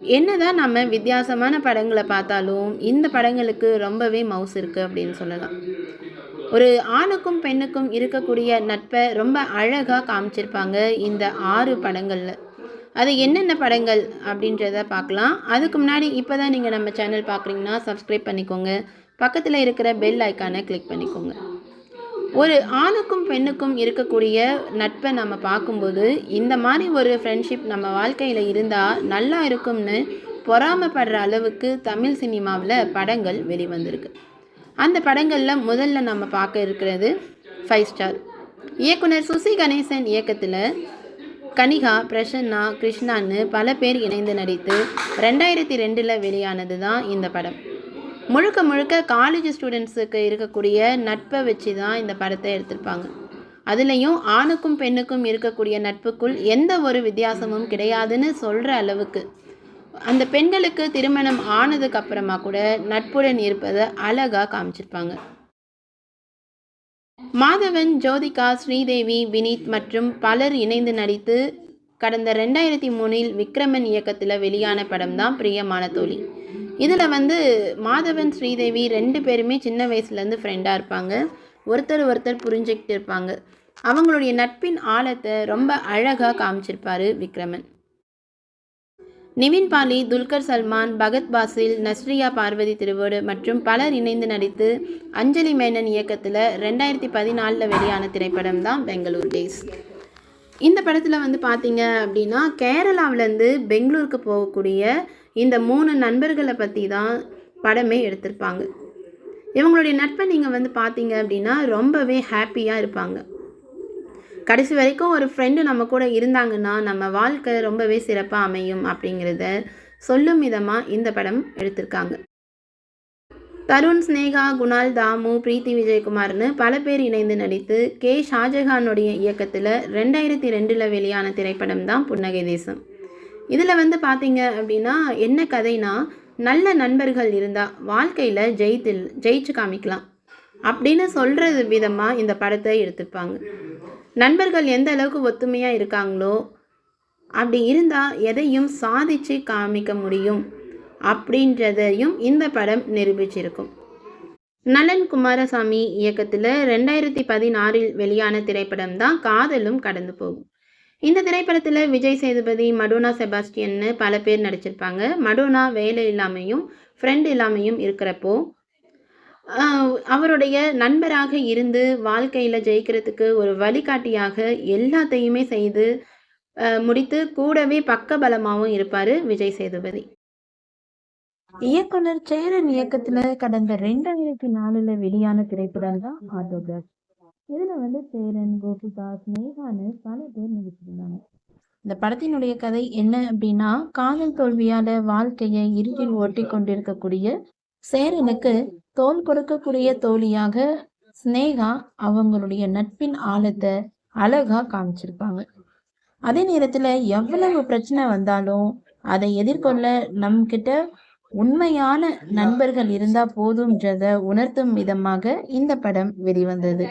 என்னதான் நம்ம வித்தியாசமான படங்கள பார்த்தாலும், இந்த படங்களுக்கு ரொம்பவே மவுஸ் இருக்கு அப்படின்னு சொல்லலாம். ஒரு ஆணுக்கும், பெண்ணுக்கும் இருக்கக்கூடிய நட்ப ரொம்ப அழகா காமிச்சிருப்பாங்க இந்த 6 படங்கள்ல. அது என்னென்ன படங்கள் அப்படின்றத பார்க்கலாம். அதுக்கு முன்னாடி இப்ப தான் நீங்க நம்ம சேனல் பார்க்குறீங்கன்னா, சப்ஸ்கிரைப் பண்ணிக்கோங்க. பக்கத்துல இருக்கிற பெல் ஐகான கிளிக் பண்ணிக்கோங்க. ஒரு ஆணுக்கும் பெண்ணுக்கும் இருக்கக்கூடிய நட்பை நம்ம பார்க்கும்போது இந்த மாதிரி ஒரு ஃப்ரெண்ட்ஷிப் நம்ம வாழ்க்கையில் இருந்தால் நல்லா இருக்கும்னு பொறாமைப்படுற அளவுக்கு தமிழ் சினிமாவில் படங்கள் வெளிவந்திருக்கு. அந்த படங்களில் முதல்ல நம்ம பார்க்க இருக்கிறது 5 ஸ்டார். இயக்குனர் சுசி கணேசன் இயக்கத்தில் கனிகா, பிரசன்னா, கிருஷ்ணான்னு பல பேர் இணைந்து நடித்து 2002 வெளியானது தான் இந்த படம். முழுக்க முழுக்க காலேஜ் ஸ்டூடெண்ட்ஸுக்கு இருக்கக்கூடிய நட்பை வச்சு தான் இந்த படத்தை எடுத்திருப்பாங்க. அதுலேயும் ஆணுக்கும் பெண்ணுக்கும் இருக்கக்கூடிய நட்புக்குள் எந்த ஒரு வித்தியாசமும் கிடையாதுன்னு சொல்கிற அளவுக்கு அந்த பெண்களுக்கு திருமணம் ஆனதுக்கு அப்புறமா கூட நட்புடன் இருப்பதை அழகாக காமிச்சிருப்பாங்க. மாதவன், ஜோதிகா, ஸ்ரீதேவி, வினீத் மற்றும் பலர் இணைந்து நடித்து கடந்த 2003 விக்ரமன் இயக்கத்தில் வெளியான படம் தான் பிரியமான தோழி. இதில் மாதவன், ஸ்ரீதேவி 2 பேருமே சின்ன வயசுலேருந்து ஃப்ரெண்டாக இருப்பாங்க. ஒருத்தர் புரிஞ்சுக்கிட்டு இருப்பாங்க. அவங்களுடைய நட்பின் ஆழத்தை ரொம்ப அழகாக காமிச்சிருப்பார் விக்ரமன். நிவின் பாலி, துல்கர் சல்மான், பகத் பாசில், நஸ்ரியா பார்வதி திருவோடு மற்றும் பலர் இணைந்து நடித்து அஞ்சலி மேனன் இயக்கத்தில் 2014 வெளியான திரைப்படம் தான் பெங்களூர் டேஸ். இந்த படத்தில் பார்த்தீங்க அப்படின்னா கேரளாவிலேருந்து பெங்களூருக்கு போகக்கூடிய இந்த 3 நண்பர்களை பற்றி தான் படமே எடுத்திருப்பாங்க. இவங்களுடைய நட்பை நீங்கள் பார்த்தீங்க அப்படின்னா ரொம்பவே ஹாப்பியாக இருப்பாங்க. கடைசி வரைக்கும் ஒரு ஃப்ரெண்டு நம்ம கூட இருந்தாங்கன்னா நம்ம வாழ்க்கை ரொம்பவே சிறப்பாக அமையும் அப்படிங்கிறத சொல்லும் விதமாக இந்த படம் எடுத்திருக்காங்க. தருண், ஸ்னேகா, குணால், தாமு, பிரீத்தி விஜயகுமார்னு பல பேர் இணைந்து நடித்து கே. ஷாஜஹானுடைய இயக்கத்தில் 2002 வெளியான திரைப்படம் தான் புன்னகை தேசம். இதில் பார்த்தீங்க அப்படின்னா என்ன கதைனா, நல்ல நண்பர்கள் இருந்தால் வாழ்க்கையில் ஜெயிச்சு காமிக்கலாம் அப்படின்னு சொல்கிறது விதமாக இந்த படத்தை எடுத்திருப்பாங்க. நண்பர்கள் எந்த அளவுக்கு ஒத்துமையாக இருக்காங்களோ அப்படி இருந்தால் எதையும் சாதித்து காமிக்க முடியும் அப்படின்றதையும் இந்த படம் நிரூபிச்சிருக்கும். நலன் குமாரசாமி இயக்கத்தில் 2016 வெளியான திரைப்படம் தான் காதலும் கடந்து போகும். இந்த திரைப்படத்தில் விஜய் சேதுபதி, மடோனா செபாஸ்டியன்னு பல பேர் நடிச்சிருப்பாங்க. மடோனா வேலை இல்லாமையும் ஃப்ரெண்ட் இல்லாமையும் இருக்கிறப்போ அவருடைய நண்பராக இருந்து வாழ்க்கையில் ஜெயிக்கிறதுக்கு ஒரு வழிகாட்டியாக எல்லாத்தையுமே செய்து முடித்து கூடவே பக்கபலமாகவும் இருப்பார் விஜய் சேதுபதி. இயக்குனர் சேரன் இயக்கத்துல கடந்த 2004 வெளியான திரைப்படம் தான் ஆட்டோகிராஃப். இதுல சேரன், கோபிகா, ஸ்னேகான்னு பல பேர் நடிச்சிருந்தாங்க. இந்த படத்தினுடைய கதை என்ன அப்படின்னா, காதல் தோல்வியால வாழ்க்கையை இருட்டில் ஓட்டி கொண்டிருக்கக்கூடிய சேரனுக்கு தோல் கொடுக்கக்கூடிய தோழியாக ஸ்னேகா அவங்களுடைய நட்பின் ஆழத்தை அழகா காமிச்சிருப்பாங்க. அதே நேரத்துல எவ்வளவு பிரச்சனை வந்தாலும் அதை எதிர்கொள்ள நம்மகிட்ட உண்மையான நண்பர்கள் இருந்தா போதும்ன்றத உணர்த்தும் விதமாக இந்த படம் வெளிவந்தது.